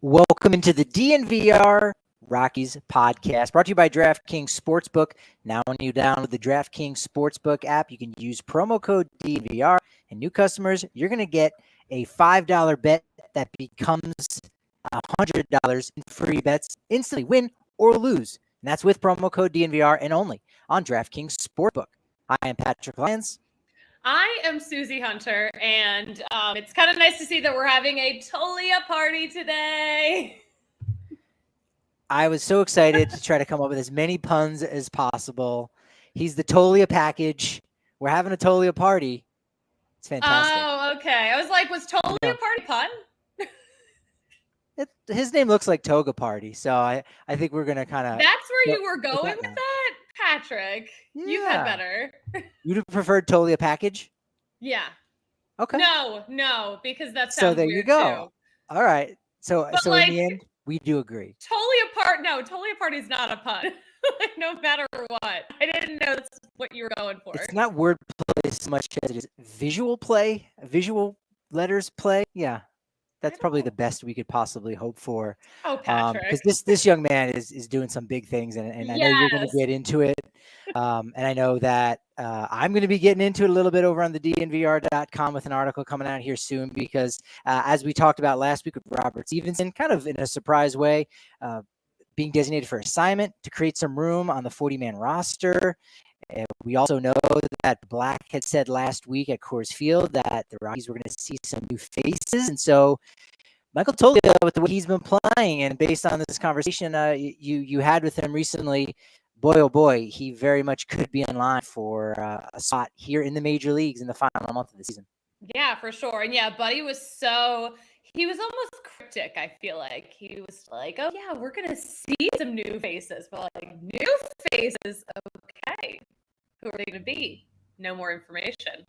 Welcome into the DNVR Rockies podcast, brought to you by DraftKings Sportsbook. Now, when you download the DraftKings Sportsbook app, you can use promo code DNVR, and new customers, you're going to get a $5 bet that becomes $100 in free bets instantly, win or lose. And that's with promo code DNVR and only on DraftKings Sportsbook. I am Patrick Lyons. I am Susie Hunter, and it's kind of nice to see that we're having a Toglia party today. I was so excited to try to come up with as many puns as possible. He's the Toglia package. We're having a Toglia party. It's fantastic. Oh, okay. I was like, was Toglia party pun? His name looks like Toga Party, so I think we're going to kind of... That's where you were going with that? Patrick, yeah. You've had better. You'd have preferred Toglia package? Yeah. Okay. No, because that sounds so there weird you go. Too. All right. So like, in the end, we do agree. Toglia party is not a pun. No matter what. I didn't know that's what you were going for. It's not wordplay as much as it is visual play, visual letters play. Yeah. That's probably the best we could possibly hope for. Oh, Patrick. Because this young man is doing some big things, and I know you're going to get into it. And I know that I'm going to be getting into it a little bit over on the DNVR.com with an article coming out here soon because as we talked about last week with Robert Stevenson, kind of in a surprise way, being designated for assignment to create some room on the 40-man roster. And we also know that Black had said last week at Coors Field that the Rockies were going to see some new faces. And so Michael Toglia, with the way he's been playing and based on this conversation you had with him recently, boy, oh boy, he very much could be in line for a spot here in the major leagues in the final month of the season. Yeah, for sure. And yeah, Buddy he was almost cryptic, I feel like. He was like, oh yeah, we're going to see some new faces. But like, new faces, okay. Who are they going to be? No more information.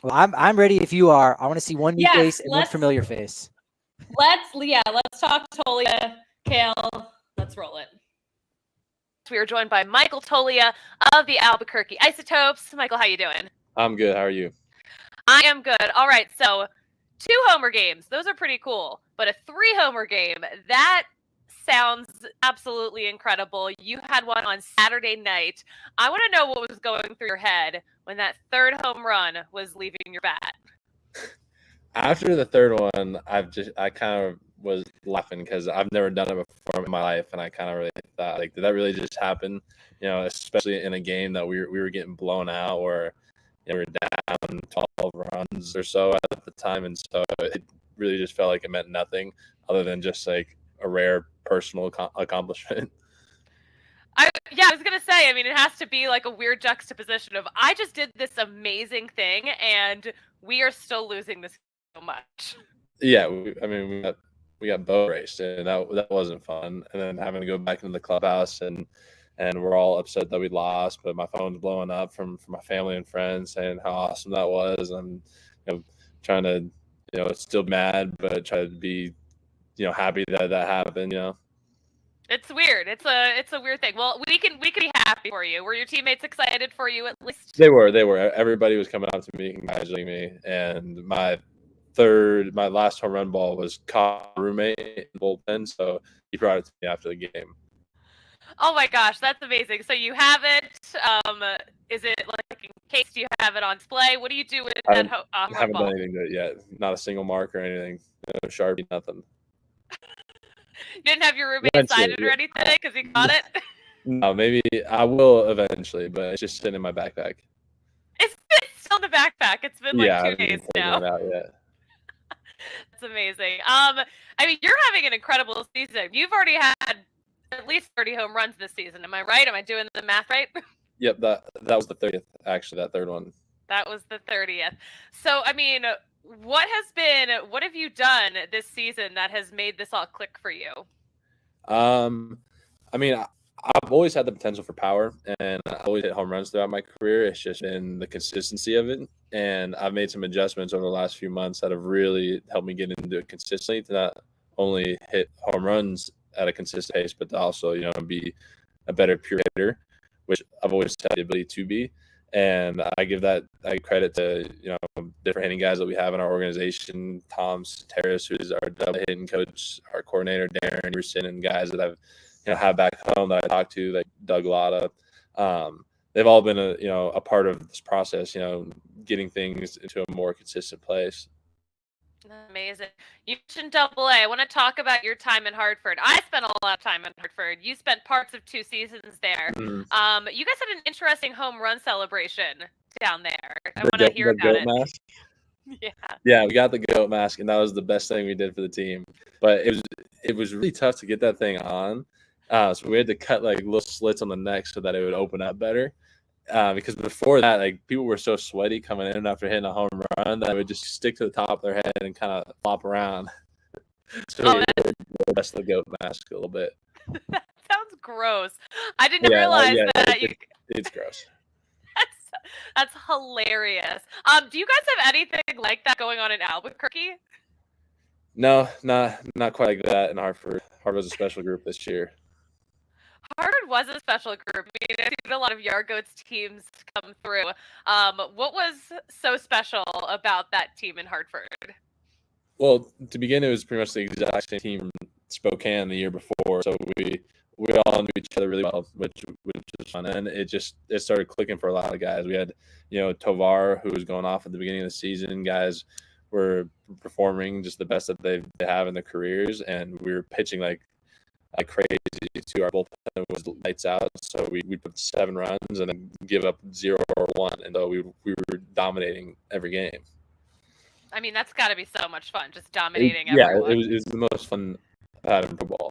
Well, I'm ready if you are. I want to see one new face and one familiar face. Let's talk Toglia. Kale, let's roll it. We are joined by Michael Toglia of the Albuquerque Isotopes. Michael, how you doing? I'm good. How are you? I am good. All right, so 2 homer games. Those are pretty cool. But a 3-homer game, that sounds absolutely incredible. You had one on Saturday night. I want to know what was going through your head when that 3rd home run was leaving your bat. After the 3rd one, I kind of was laughing because I've never done it before in my life, and I kind of really thought, like, did that really just happen? You know, especially in a game that we were getting blown out, or we were down 12 runs or so at the time, and so it really just felt like it meant nothing other than just like a rare personal accomplishment. I was going to say, I mean, it has to be like a weird juxtaposition of I just did this amazing thing and we are still losing this so much. Yeah, we got boat raced, and that wasn't fun. And then having to go back into the clubhouse and we're all upset that we lost, but my phone's blowing up from my family and friends saying how awesome that was. I'm trying to, still mad, but try to be, happy that happened, It's weird. It's a weird thing. Well, we can be happy for you. Were your teammates excited for you at least? They were. Everybody was coming out to me, congratulating me. And my last home run ball was caught roommate in the bullpen, so he brought it to me after the game. Oh my gosh, that's amazing. So you have it. Is it like in case do you have it on display? What do you do with that home run ball? I haven't done anything to it yet. Not a single mark or anything. No Sharpie, nothing. You didn't have your roommate sign it or anything because he caught it? No, maybe I will eventually, but it's just sitting in my backpack. It's still in the backpack. It's been like 2 days now. That's amazing. I mean, you're having an incredible season. You've already had at least 30 home runs this season. Am I right? Am I doing the math right? Yep, that was the 30th, actually, that 3rd one. That was the 30th. So, I mean, what have you done this season that has made this all click for you? I mean, I've always had the potential for power, and I always hit home runs throughout my career. It's just been the consistency of it, and I've made some adjustments over the last few months that have really helped me get into it consistently to not only hit home runs at a consistent pace, but to also, be a better pure hitter, which I've always had the ability to be. And I give that credit to, different hitting guys that we have in our organization. Tom Terrace, who's our double hitting coach, our coordinator, Darren Anderson, and guys that I've, had back home that I talk to, like Doug Lotta. They've all been a part of this process, getting things into a more consistent place. Amazing. You mentioned Double A. I want to talk about your time in Hartford. I spent a lot of time in Hartford. You spent parts of 2 seasons there. Mm-hmm. You guys had an interesting home run celebration down there. I want to hear about it. Mask? Yeah. Yeah, we got the goat mask, and that was the best thing we did for the team. But it was really tough to get that thing on. So we had to cut like little slits on the neck so that it would open up better. Because before that, like people were so sweaty coming in after hitting a home run that it would just stick to the top of their head and kind of flop around. So we rest the goat mask a little bit. That sounds gross. I didn't realize that. It's gross. That's hilarious. Do you guys have anything like that going on in Albuquerque? No, not quite like that in Hartford. Hartford was a special group this year. Hartford was a special group. I mean, I've seen a lot of Yard Goats teams come through. What was so special about that team in Hartford? Well, to begin, it was pretty much the exact same team from Spokane the year before. So we all knew each other really well, which was fun. And it started clicking for a lot of guys. We had, Tovar, who was going off at the beginning of the season. Guys were performing just the best that they have in their careers. And we were pitching like crazy to our bullpen. Was lights out, so we put 7 runs and then give up 0 or 1, and though we were dominating every game. I mean, that's got to be so much fun, just dominating everyone. Yeah, it was the most fun I had in football.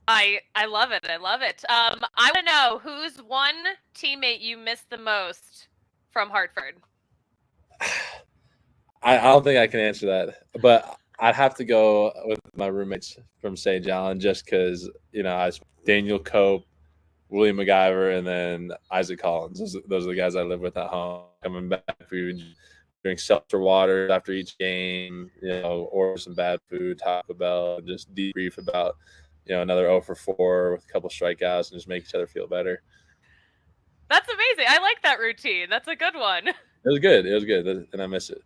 I love it. I love it. I want to know, who's one teammate you miss the most from Hartford? I don't think I can answer that, but I'd have to go with my roommates from St. John just because, Daniel Cope, William MacGyver, and then Isaac Collins. Those are the guys I live with at home. Coming back, food, drink seltzer water after each game, order some bad food, Taco Bell, just debrief about, another 0 for 4 with a couple strikeouts and just make each other feel better. That's amazing. I like that routine. That's a good one. It was good, and I miss it.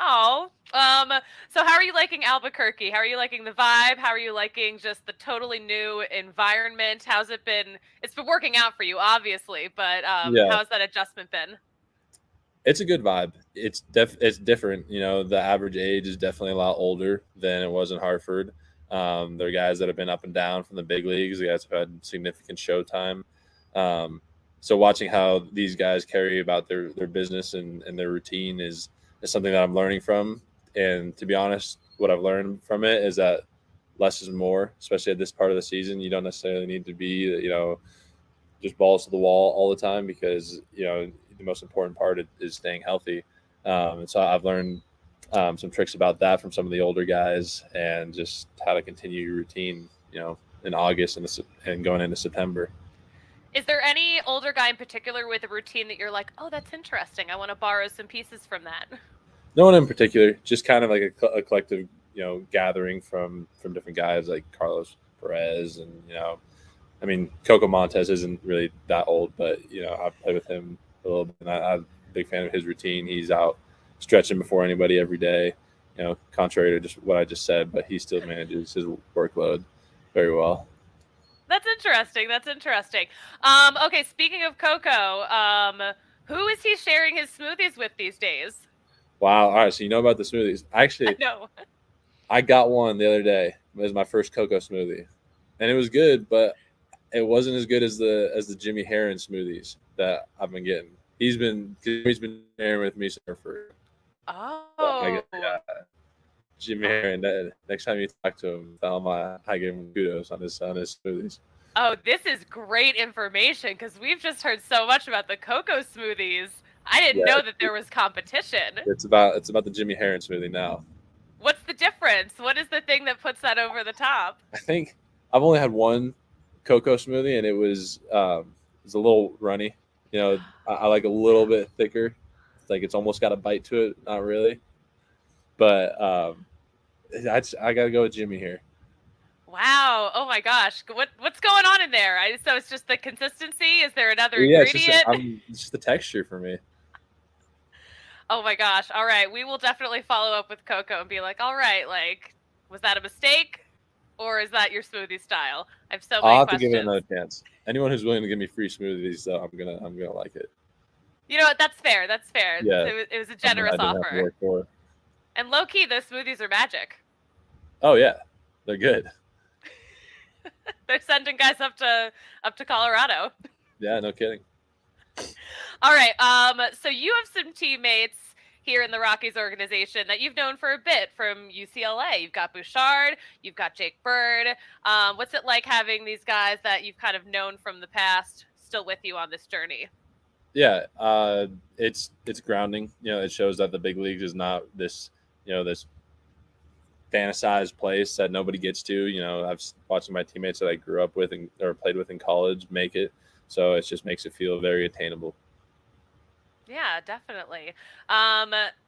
Oh, so how are you liking Albuquerque? How are you liking the vibe? How are you liking just the totally new environment? How's it been? It's been working out for you, obviously, but how's that adjustment been? It's a good vibe. It's different. The average age is definitely a lot older than it was in Hartford. There are guys that have been up and down from the big leagues. The guys have had significant show time. So watching how these guys carry about their business and their routine is something that I'm learning from. And to be honest, what I've learned from it is that less is more, especially at this part of the season. You don't necessarily need to be, just balls to the wall all the time because, the most important part is staying healthy. And so I've learned some tricks about that from some of the older guys and just how to continue your routine, in August and going into September. Is there any older guy in particular with a routine that you're like, oh, that's interesting, I want to borrow some pieces from that? No one in particular, just kind of like a collective, gathering from different guys like Carlos Perez and, Coco Montez isn't really that old, but, I've played with him a little bit and I'm a big fan of his routine. He's out stretching before anybody every day, contrary to just what I just said, but he still manages his workload very well. That's interesting. Okay, speaking of Coco, who is he sharing his smoothies with these days? Wow. All right, so you know about the smoothies. Actually, I got one the other day. It was my first Coco smoothie. And it was good, but it wasn't as good as the Jimmy Herron smoothies that I've been getting. He's been sharing with me for. Oh. Jimmy Herron. Next time you talk to him, tell him I give him kudos on his smoothies. Oh, this is great information because we've just heard so much about the Coco smoothies. I didn't know that there was competition. It's about the Jimmy Herron smoothie now. What's the difference? What is the thing that puts that over the top? I think I've only had one Coco smoothie, and it was a little runny. I like a little bit thicker. It's like it's almost got a bite to it. Not really. But I got to go with Jimmy here. Wow. Oh my gosh. What's going on in there? So it's just the consistency? Is there another Yeah, ingredient? it's just the texture for me. Oh my gosh. All right. We will definitely follow up with Coco and be like, all right, like, was that a mistake? Or is that your smoothie style? I have so I'll many have to give it questions. another chance. Anyone who's willing to give me free smoothies, though, I'm gonna like it. You know what? That's fair. That's fair. Yeah, It was a something generous I didn't have to offer. work for. And low key, those smoothies are magic. Oh yeah, they're good. They're sending guys up to Colorado. Yeah, no kidding. All right. So you have some teammates here in the Rockies organization that you've known for a bit from UCLA. You've got Bouchard, you've got Jake Bird. What's it like having these guys that you've kind of known from the past still with you on this journey? Yeah, it's grounding. It shows that the big leagues is not this this fantasized place that nobody gets to. I've watching my teammates that I grew up with or played with in college make it, so it just makes it feel very attainable. Yeah, definitely.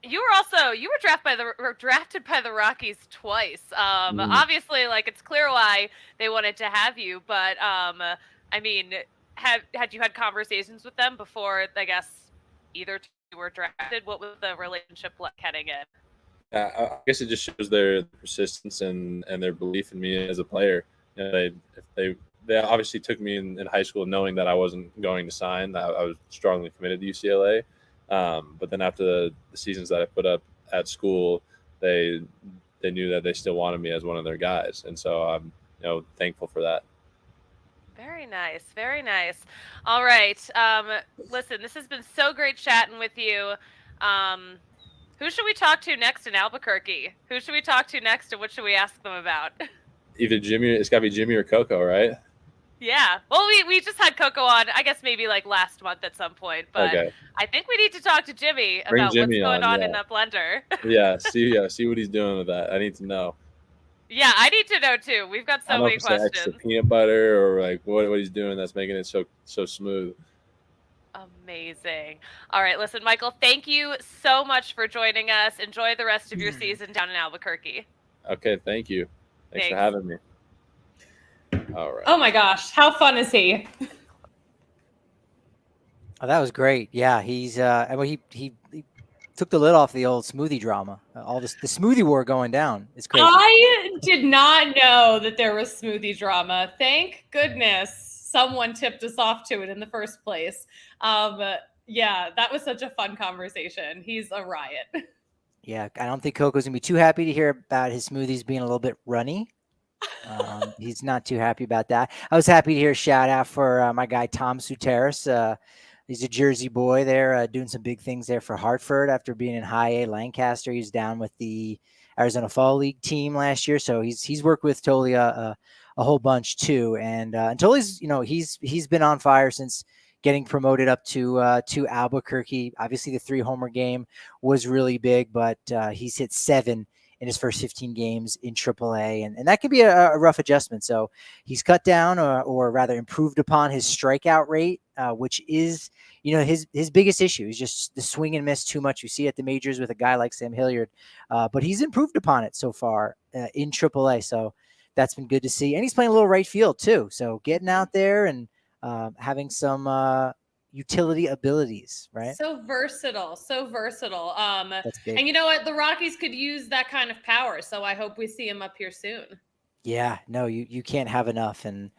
You were drafted by the Rockies twice. Obviously, like it's clear why they wanted to have you, but I mean, had you had conversations with them before? I guess either two were drafted. What was the relationship like heading in? I guess it just shows their persistence and their belief in me as a player. They obviously took me in high school knowing that I wasn't going to sign. I was strongly committed to UCLA. But then after the seasons that I put up at school, they knew that they still wanted me as one of their guys. And so I'm thankful for that. Very nice. Very nice. All right. Listen, this has been so great chatting with you. Who should we talk to next in Albuquerque? Who should we talk to next, and what should we ask them about? Either Jimmy, it's got to be Jimmy or Coco, right? Yeah. Well, we just had Coco on, I guess maybe like last month at some point, but Okay. I think we need to talk to Jimmy Bring about Jimmy what's going on yeah. in that blender. Yeah, see what he's doing with that. I need to know. Yeah, I need to know too. We've got so many questions. Extra peanut butter or like what he's doing that's making it so smooth. Amazing. All right, listen, Michael, thank you so much for joining us. Enjoy the rest of your season down in Albuquerque. Okay, thank you. Thanks for having me. All right. Oh my gosh, how fun is he? Oh, that was great. Yeah, he's he took the lid off the old smoothie drama. All this the smoothie war going down is crazy. I did not know that there was smoothie drama. Thank goodness someone tipped us off to it in the first place. Yeah, that was such a fun conversation. He's a riot. Yeah, I don't think Coco's gonna be too happy to hear about his smoothies being a little bit runny. He's not too happy about that. I was happy to hear a shout out for my guy Tom Suteris. He's a Jersey boy there, doing some big things there for Hartford after being in High A Lancaster. He's down with the Arizona Fall League team last year, so he's worked with Toglia a whole bunch too. And Tolia's, he's been on fire since getting promoted up to Albuquerque. Obviously, the 3-homer game was really big, but he's hit 7 in his first 15 games in AAA, and that can be a rough adjustment. So he's cut down or rather improved upon his strikeout rate, which is, his biggest issue is just the swing and miss too much. You see at the majors with a guy like Sam Hilliard, but he's improved upon it so far in AAA. So that's been good to see. And he's playing a little right field too. So getting out there and having some utility abilities, right? So versatile. That's big. And you know what? The Rockies could use that kind of power. So I hope we see him up here soon. Yeah, no, you can't have enough. And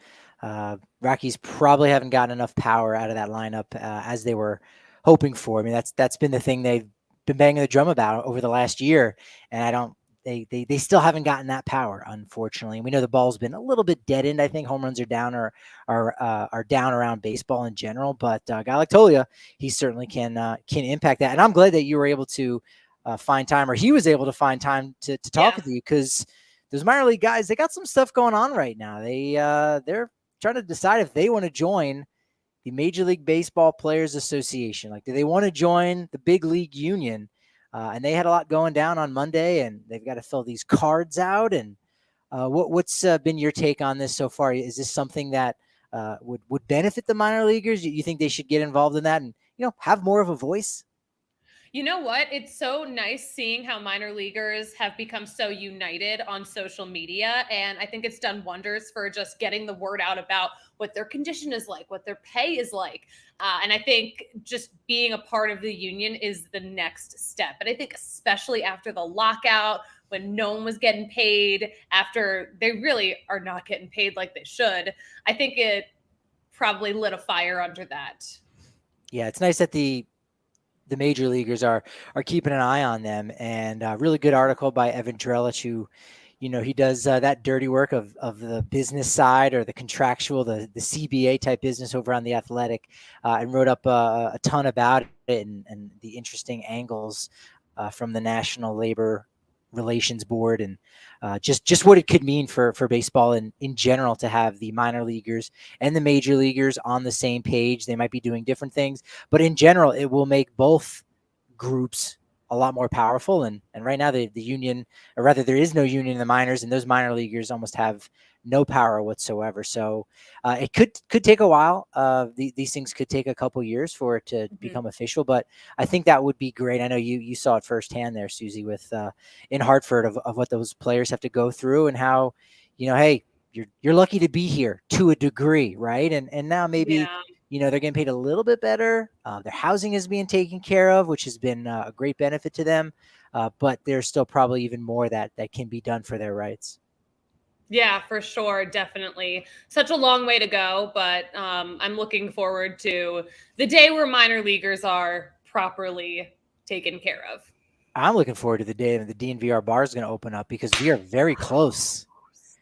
Rockies probably haven't gotten enough power out of that lineup as they were hoping for. I mean, that's been the thing they've been banging the drum about over the last year. And they still haven't gotten that power, unfortunately. And we know the ball's been a little bit deadened. I think home runs are down or are down around baseball in general. But a guy like Toglia, he certainly can impact that. And I'm glad that you were able to find time, or he was able to find time to talk with you, because those minor league guys, they got some stuff going on right now. They're trying to decide if they want to join the Major League Baseball Players Association. Like, do they want to join the big league union? And they had a lot going down on Monday, and they've got to fill these cards out. And what's been your take on this so far? Is this something that would benefit the minor leaguers? You think they should get involved in that and have more of a voice? You know what? It's so nice seeing how minor leaguers have become so united on social media. And I think it's done wonders for just getting the word out about what their condition is like, what their pay is like. And I think just being a part of the union is the next step. And I think especially after the lockout, when no one was getting paid, after they really are not getting paid like they should, I think it probably lit a fire under that. Yeah, it's nice that the major leaguers are keeping an eye on them, and a really good article by Evan Drellich, who, he does that dirty work of the business side, or the contractual, the CBA type business over on The Athletic, and wrote up a ton about it, and the interesting angles from the National Labor Relations Board, and just what it could mean for baseball in general, to have the minor leaguers and the major leaguers on the same page. They might be doing different things, but in general, it will make both groups a lot more powerful. And right now, the union, or rather, there is no union in the minors, and those minor leaguers almost have no power whatsoever. So it could take a while. These things could take a couple years for it to become official, but I think that would be great. I know you saw it firsthand there, Susie, with in Hartford, of what those players have to go through, and how, hey, you're lucky to be here to a degree, right? And now maybe they're getting paid a little bit better. Their housing is being taken care of, which has been a great benefit to them. But there's still probably even more that can be done for their rights. Yeah, for sure. Definitely. Such a long way to go, but I'm looking forward to the day where minor leaguers are properly taken care of. I'm looking forward to the day that the DNVR bar is going to open up, because we are very close.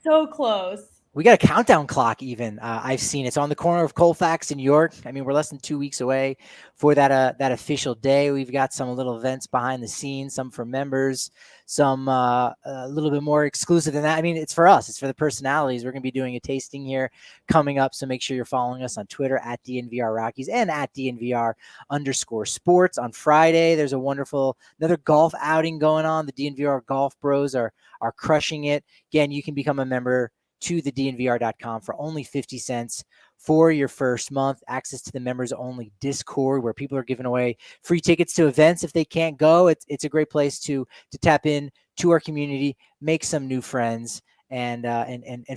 So close. We got a countdown clock even. I've seen it's on the corner of Colfax and York. I mean, we're less than 2 weeks away for that official day. We've got some little events behind the scenes, some for members, some a little bit more exclusive than that. I mean, it's for us. It's for the personalities. We're going to be doing a tasting here coming up, so make sure you're following us on Twitter at DNVR Rockies and at DNVR_sports. On Friday, there's another golf outing going on. The DNVR Golf Bros are crushing it. Again, you can become a member to the DNVR.com for only 50 cents for your first month. Access to the members only Discord, where people are giving away free tickets to events if they can't go. It's a great place to tap in to our community, make some new friends, and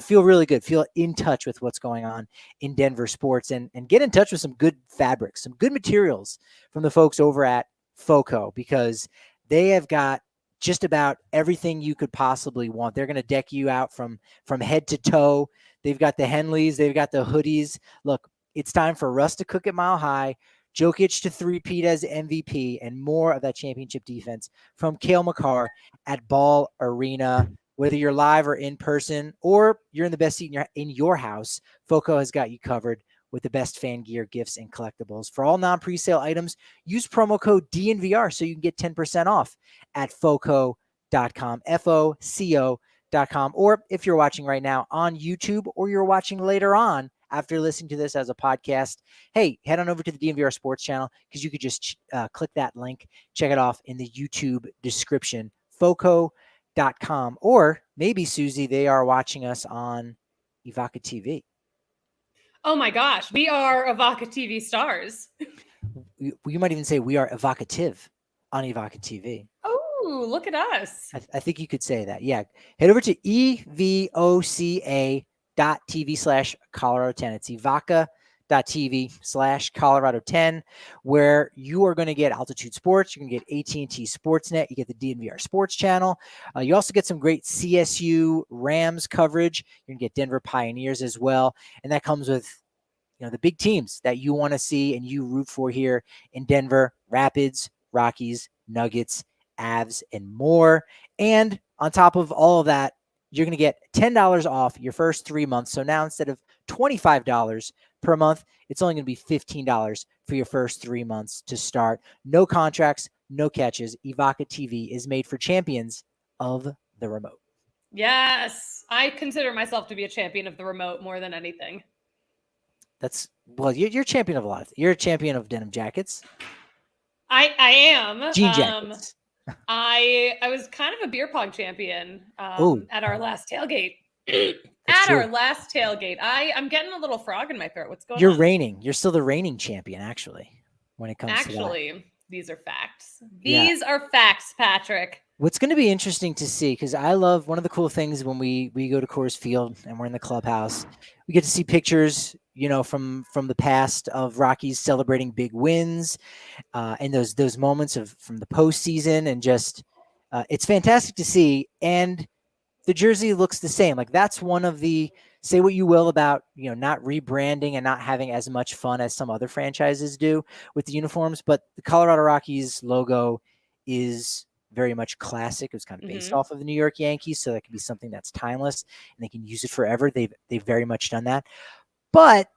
feel really good, feel in touch with what's going on in Denver sports, and get in touch with some good fabrics, some good materials from the folks over at FOCO, because they have got just about everything you could possibly want. They're going to deck you out from head to toe. They've got the Henleys. They've got the hoodies. Look, it's time for Russ to cook at Mile High, Jokic to three-peat as MVP, and more of that championship defense from Cale Makar at Ball Arena. Whether you're live or in person, or you're in the best seat in your house, FOCO has got you covered with the best fan gear, gifts, and collectibles. For all non-presale items, use promo code DNVR so you can get 10% off at FOCO.com, FOCO.com. Or if you're watching right now on YouTube, or you're watching later on after listening to this as a podcast, hey, head on over to the DNVR Sports channel, because you could just click that link, check it off in the YouTube description, FOCO.com. Or maybe, Susie, they are watching us on Evoca TV. Oh my gosh, we are Evoca TV stars. You might even say we are evocative on Evoca TV. Oh, look at us. I think you could say that. Yeah. Head over to evoca.tv/Colorado10. It's evoca.tv/Colorado10, where you are going to get Altitude Sports. You're going to get AT&T Sportsnet. You get the DNVR Sports channel. You also get some great CSU Rams coverage. You're going to get Denver Pioneers as well. And that comes with the big teams that you want to see and you root for here in Denver: Rapids, Rockies, Nuggets, Avs, and more. And on top of all of that, you're going to get $10 off your first 3 months. So now, instead of $25 per month, it's only going to be $15 for your first 3 months to start. No contracts, no catches. Evoca TV is made for champions of the remote. Yes. I consider myself to be a champion of the remote more than anything. You're a champion of a lot of things. You're a champion of denim jackets. I am. Jean jackets. I was kind of a beer pong champion at our last tailgate. Our last tailgate. I'm getting a little frog in my throat. What's going on? You're still the reigning champion, actually, when it comes to that. These are facts. Yeah. These are facts, Patrick. What's going to be interesting to see, because I love one of the cool things when we go to Coors Field and we're in the clubhouse, we get to see pictures, from the past of Rockies celebrating big wins, and those moments from the postseason, and just it's fantastic to see. And the jersey looks the same. Like, that's one of the, say what you will about, not rebranding and not having as much fun as some other franchises do with the uniforms, but the Colorado Rockies logo is very much classic. It was kind of based off of the New York Yankees, so that could be something that's timeless and they can use it forever. They've very much done that. But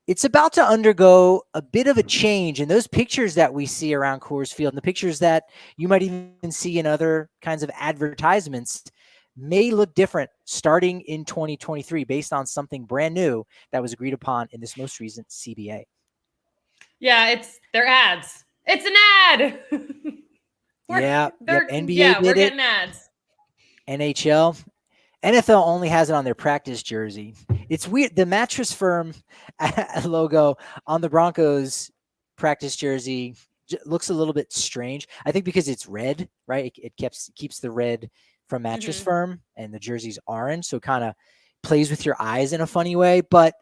it's about to undergo a bit of a change, and those pictures that we see around Coors Field and the pictures that you might even see in other kinds of advertisements may look different starting in 2023 based on something brand new that was agreed upon in this most recent CBA. Yeah, they're ads. It's an ad. NBA we're getting ads. NHL. NFL only has it on their practice jersey. It's weird. The Mattress Firm logo on the Broncos practice jersey looks a little bit strange. I think because it's red, right? It keeps the red from Mattress Firm, and the jersey's orange, so it kind of plays with your eyes in a funny way. But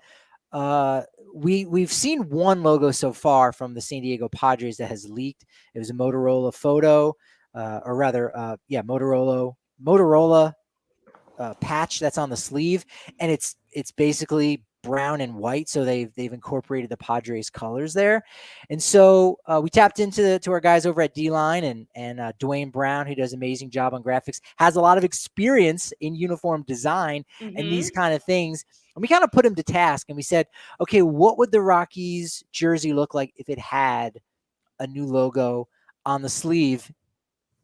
we've seen one logo so far from the San Diego Padres that has leaked. It was a Motorola photo, Motorola patch that's on the sleeve, and it's basically brown and white, so they've incorporated the Padres colors there. And so we tapped to our guys over at D-Line, and Dwayne Brown, who does an amazing job on graphics, has a lot of experience in uniform design and these kind of things. And we kind of put him to task, and we said, okay, what would the Rockies jersey look like if it had a new logo on the sleeve?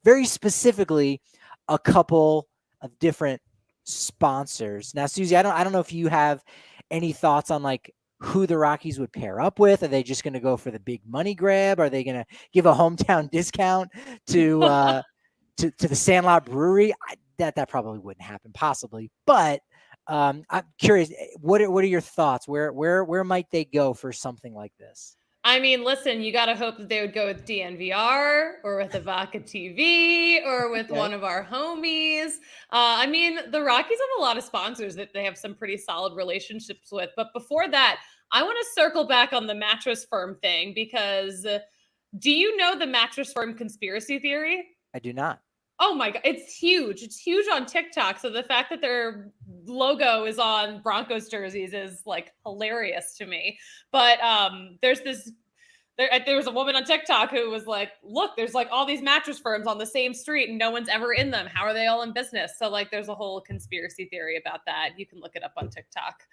Very specifically, a couple of different sponsors. Now, Susie, I don't know if you have any thoughts on like who the Rockies would pair up with. Are they just going to go for the big money grab? Are they going to give a hometown discount to the Sandlot Brewery? That probably wouldn't happen, possibly. But I'm curious, what are your thoughts? Where might they go for something like this? I mean, listen, you got to hope that they would go with DNVR or with Avaca TV or with one of our homies. I mean, the Rockies have a lot of sponsors that they have some pretty solid relationships with. But before that, I want to circle back on the Mattress Firm thing, because do you know the Mattress Firm conspiracy theory? I do not. Oh my God, it's huge. It's huge on TikTok. So the fact that their logo is on Broncos jerseys is like hilarious to me. But there was a woman on TikTok who was like, look, there's like all these mattress firms on the same street and no one's ever in them. How are they all in business? So like there's a whole conspiracy theory about that. You can look it up on TikTok.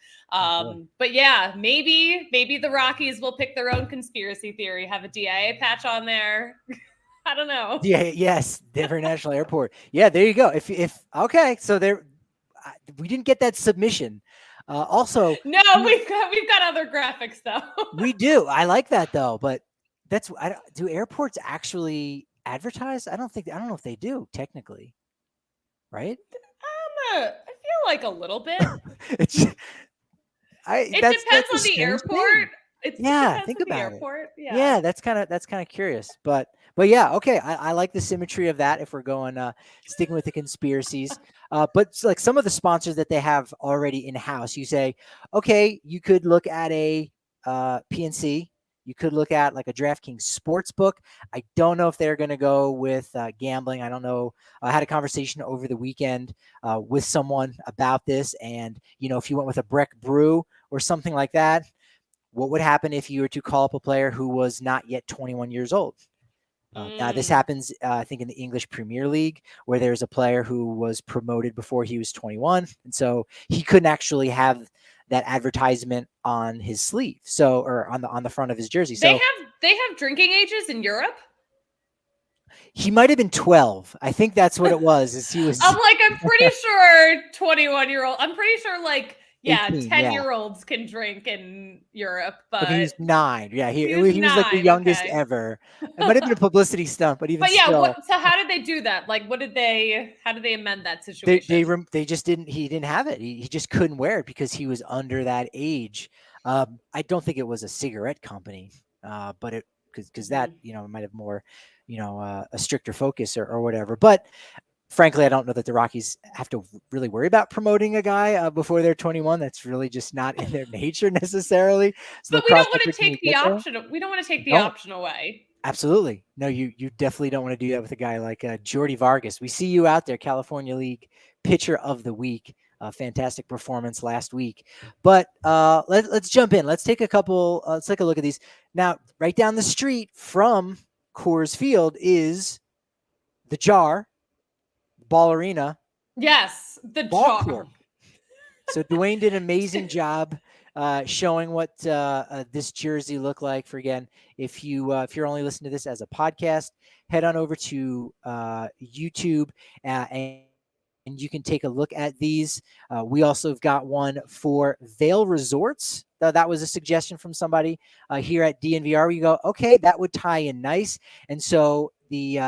But yeah, maybe the Rockies will pick their own conspiracy theory, have a DIA patch on there. I don't know. Yeah. Yes. Denver National Airport. Yeah. There you go. If okay. So we didn't get that submission. Also, no, we've got other graphics though. We do. I like that though, but do airports actually advertise? I don't know if they do technically. Right? I feel like a little bit. It depends on the airport. Think about it. Yeah, that's kind of curious, but yeah, okay. I like the symmetry of that if we're going sticking with the conspiracies. But like some of the sponsors that they have already in house, you say, okay, you could look at a PNC. You could look at like a DraftKings Sportsbook. I don't know if they're going to go with gambling. I don't know. I had a conversation over the weekend with someone about this, and if you went with a Breck Brew or something like that, what would happen if you were to call up a player who was not yet 21 years old? Now, this happens, I think, in the English Premier League, where there's a player who was promoted before he was 21. And so he couldn't actually have that advertisement on his sleeve, or on the front of his jersey. So they have drinking ages in Europe? He might have been 12. I think that's what it was. I'm pretty sure 21-year-old. I'm pretty sure 18, 10-year-olds can drink in Europe, but he was 9. Yeah, he was like the youngest ever. It might have been a publicity stunt, but even still. So how did they do that? Like, how did they amend that situation? They just didn't. He didn't have it. He just couldn't wear it because he was under that age. I don't think it was a cigarette company, but it because that, might have more, a stricter focus or whatever. But frankly, I don't know that the Rockies have to really worry about promoting a guy before they're 21. That's really just not in their nature necessarily. So but we don't want to take the option. We don't want to take the option away. Absolutely. No, you definitely don't want to do that with a guy like Jordy Vargas. We see you out there, California League Pitcher of the Week. Fantastic performance last week. But let's jump in. Let's take a look at these. Now, right down the street from Coors Field is the Jar, Ball Arena. Yes, the Jar. So Dwayne did an amazing job showing what this jersey looked like. For again, if you're only listening to this as a podcast, head on over to YouTube and you can take a look at these. We also have got one for Vail Resorts. That was a suggestion from somebody here at DNVR. We go, okay, that would tie in nice. And so the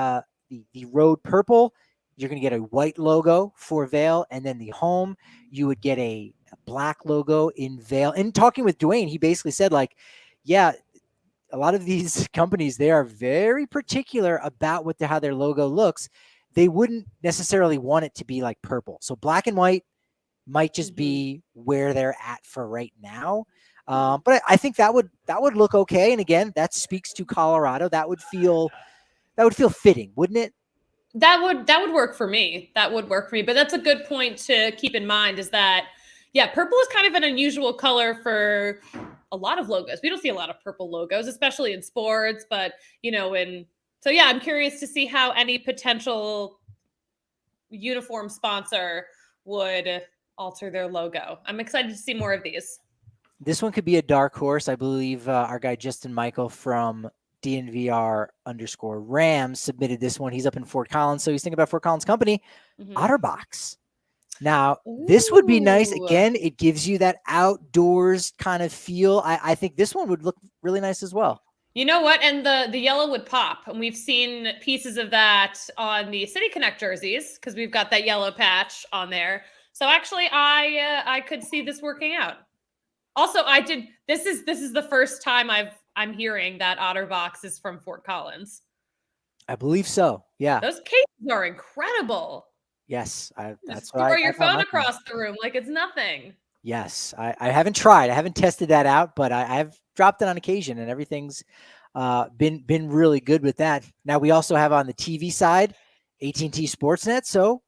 road purple, you're going to get a white logo for Vail, and then the home, you would get a black logo in Vail. And talking with Dwayne, he basically said, like, yeah, a lot of these companies, they are very particular about how their logo looks. They wouldn't necessarily want it to be like purple. So black and white might just be where they're at for right now. But I think that would look okay. And again, that speaks to Colorado. That would feel fitting, wouldn't it? That would work for me. That would work for me. But that's a good point to keep in mind is that, purple is kind of an unusual color for a lot of logos. We don't see a lot of purple logos, especially in sports, but I'm curious to see how any potential uniform sponsor would alter their logo. I'm excited to see more of these. This one could be a dark horse. I believe our guy Justin Michael from DNVR_Rams submitted this one. He's up in Fort Collins, so he's thinking about Fort Collins company, Otterbox. Now, this would be nice. Again, it gives you that outdoors kind of feel. I think this one would look really nice as well. You know what? And the yellow would pop. And we've seen pieces of that on the City Connect jerseys because we've got that yellow patch on there. So actually, I could see this working out. Also, this is the first time I'm hearing that Otterbox is from Fort Collins. I believe so. Yeah. Those cases are incredible. Yes. That's throw your phone across the room like it's nothing. Yes. I haven't tried. I haven't tested that out, but I've dropped it on occasion and everything's been really good with that. Now we also have on the TV side, AT&T Sportsnet. So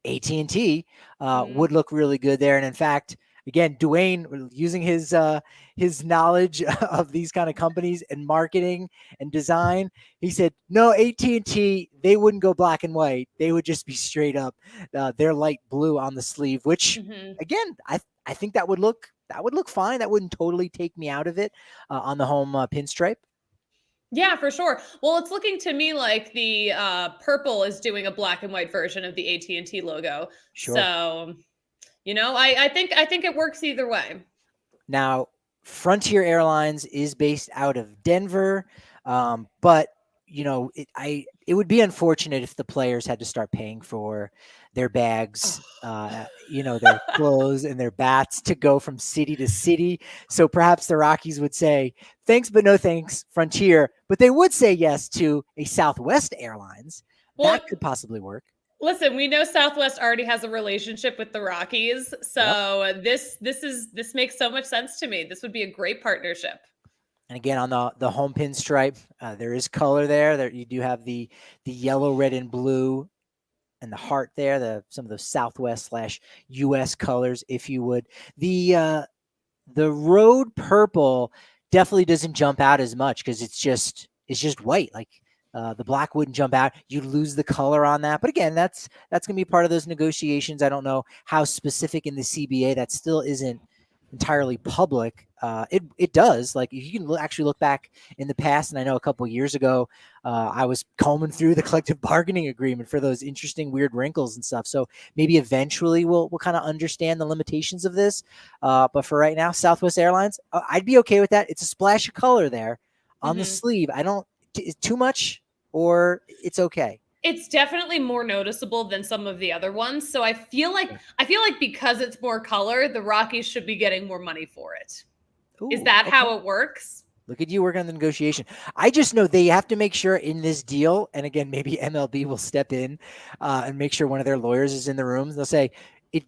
AT&T would look really good there. And in fact, again, Dwayne, using his knowledge of these kind of companies and marketing and design, he said, no, AT&T, they wouldn't go black and white. They would just be straight up their light blue on the sleeve, which again, I think that would look fine. That wouldn't totally take me out of it on the home pinstripe. Yeah, for sure. Well, it's looking to me like the purple is doing a black and white version of the AT&T logo. Sure. So, I think it works either way. Now, Frontier Airlines is based out of Denver, but it would be unfortunate if the players had to start paying for their bags, their clothes and their bats to go from city to city. So perhaps the Rockies would say, thanks, but no thanks, Frontier. But they would say yes to a Southwest Airlines. Well, that could possibly work. Listen, we know Southwest already has a relationship with the Rockies. So this makes so much sense to me. This would be a great partnership. And again, on the home pinstripe, there is color there. There you do have the yellow, red, and blue, and the heart there. Some of those Southwest/US colors, if you would. The road purple definitely doesn't jump out as much because it's just white. Like the black wouldn't jump out. You'd lose the color on that. But again, that's going to be part of those negotiations. I don't know how specific in the CBA that still isn't entirely public. It does. Like you can actually look back in the past, and I know a couple of years ago, I was combing through the collective bargaining agreement for those interesting weird wrinkles and stuff. So maybe eventually we'll kind of understand the limitations of this. But for right now, Southwest Airlines, I'd be okay with that. It's a splash of color there on the sleeve. It's too much, or it's okay. It's definitely more noticeable than some of the other ones. So I feel like because it's more color, the Rockies should be getting more money for it. Ooh, is that how it works? Look at you working on the negotiation. I just know they have to make sure in this deal, and again, maybe MLB will step in and make sure one of their lawyers is in the room. They'll say,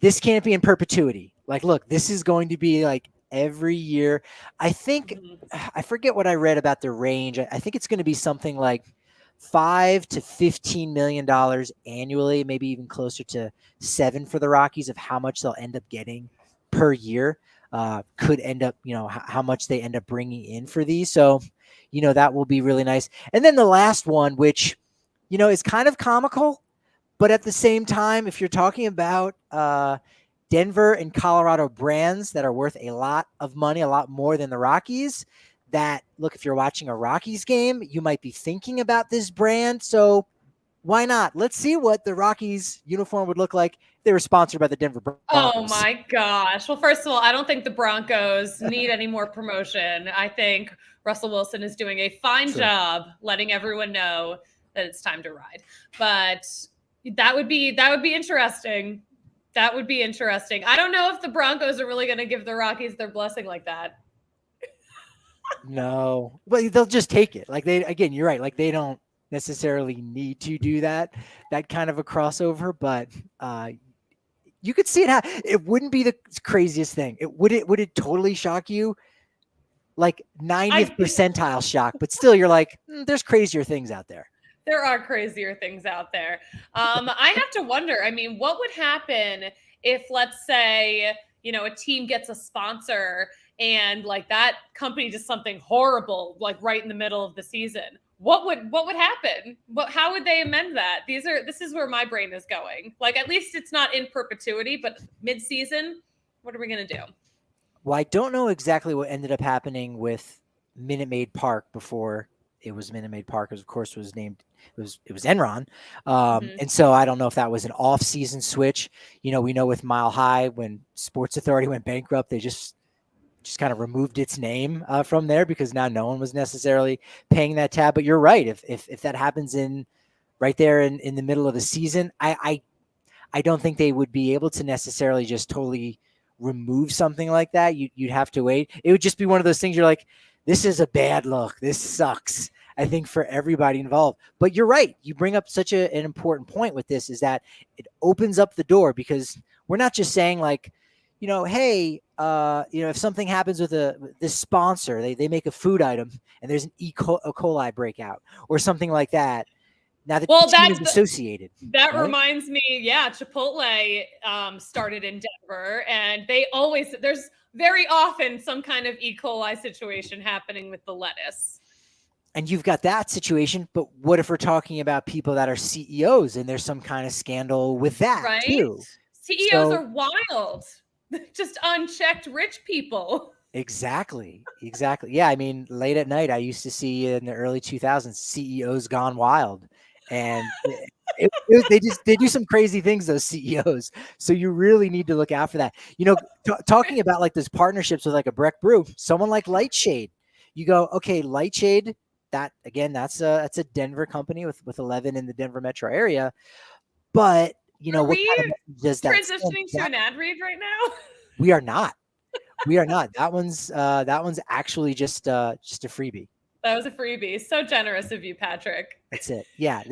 this can't be in perpetuity. Like, look, this is going to be like every year. I think, I forget what I read about the range. I think it's going to be something like $5 to $15 million annually, maybe even closer to 7 for the Rockies of how much they'll end up getting per year. Could end up, how much they end up bringing in for these. So, that will be really nice. And then the last one, which, is kind of comical, but at the same time, if you're talking about Denver and Colorado brands that are worth a lot of money, a lot more than the Rockies, that, look, if you're watching a Rockies game, you might be thinking about this brand. So why not? Let's see what the Rockies uniform would look like if they were sponsored by the Denver Broncos. Oh my gosh. Well, first of all, I don't think the Broncos need any more promotion. I think Russell Wilson is doing a fine job letting everyone know that it's time to ride. But that would be interesting. That would be interesting. I don't know if the Broncos are really going to give the Rockies their blessing like that. No, but they'll just take it. Like again, you're right. Like they don't necessarily need to do that kind of a crossover, but you could see it. It wouldn't be the craziest thing. Would it totally shock you? Like 90th percentile shock, but still you're like, there's crazier things out there. There are crazier things out there. I have to wonder, I mean, what would happen if, let's say, a team gets a sponsor and like that company does something horrible, like right in the middle of the season? What would happen? How would they amend that? This is where my brain is going. Like, at least it's not in perpetuity, but mid-season, what are we going to do? Well, I don't know exactly what ended up happening with Minute Maid Park before it was Minute Maid Park, of course, was named, it was Enron. And so I don't know if that was an off-season switch. We know with Mile High, when Sports Authority went bankrupt, they just kind of removed its name from there because now no one was necessarily paying that tab. But you're right. If that happens right there in the middle of the season, I don't think they would be able to necessarily just totally remove something like that. You'd have to wait. It would just be one of those things you're like, this is a bad look. This sucks, I think, for everybody involved. But you're right. You bring up such an important point with this, is that it opens up the door, because we're not just saying like, hey, if something happens with this sponsor, they make a food item and there's an E. coli breakout or something like that. Now the team is associated. That right? Reminds me, Chipotle started in Denver, and there's very often some kind of E. coli situation happening with the lettuce. And you've got that situation, but what if we're talking about people that are CEOs and there's some kind of scandal with that right? too? CEOs are wild. Just unchecked rich people. Exactly. Yeah, I mean, late at night, I used to see in the early 2000s CEOs gone wild, and they do some crazy things, those CEOs. So you really need to look out for that. Talking about like those partnerships with like a Breck Brew, someone like Lightshade. You go, okay, Lightshade. That again, that's a Denver company with 11 in the Denver metro area, but. What kind of does that transitioning to an ad read right now? We are not. That one's actually just a freebie. That was a freebie. So generous of you, Patrick. That's it. Yeah.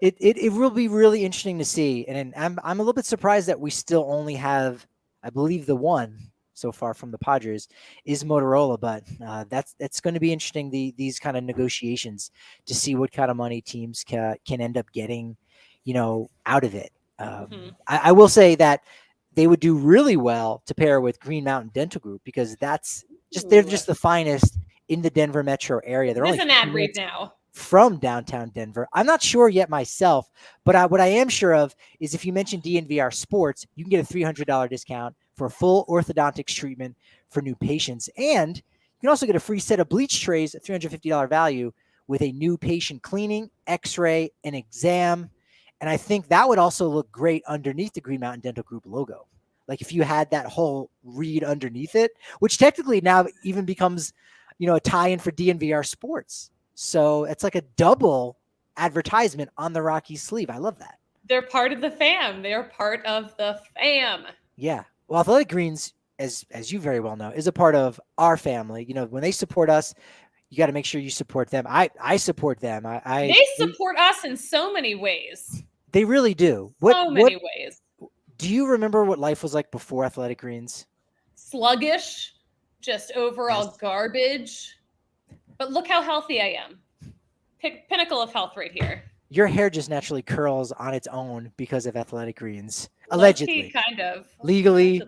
It will be really interesting to see. And I'm a little bit surprised that we still only have, I believe, the one so far from the Padres is Motorola, but that's going to be interesting. These kind of negotiations to see what kind of money teams can end up getting, out of it. I will say that they would do really well to pair with Green Mountain Dental Group, because they're just the finest in the Denver metro area. They're only an ad read now from downtown Denver. I'm not sure yet myself, but what I am sure of is if you mention DNVR Sports, you can get a $300 discount for a full orthodontics treatment for new patients, and you can also get a free set of bleach trays at $350 value with a new patient cleaning, X-ray, and exam. And I think that would also look great underneath the Green Mountain Dental Group logo. Like if you had that whole read underneath it, which technically now even becomes, a tie-in for DNVR Sports. So it's like a double advertisement on the Rockies sleeve. I love that. They're part of the fam. They're part of the fam. Yeah. Well, Athletic Greens, as you very well know, is a part of our family. When they support us, you got to make sure you support them. I support them. They support us in so many ways. They really do. So many ways. Do you remember what life was like before Athletic Greens? Sluggish, just overall garbage. But look how healthy I am. Pinnacle of health right here. Your hair just naturally curls on its own because of Athletic Greens. Allegedly. Kind of. Legally,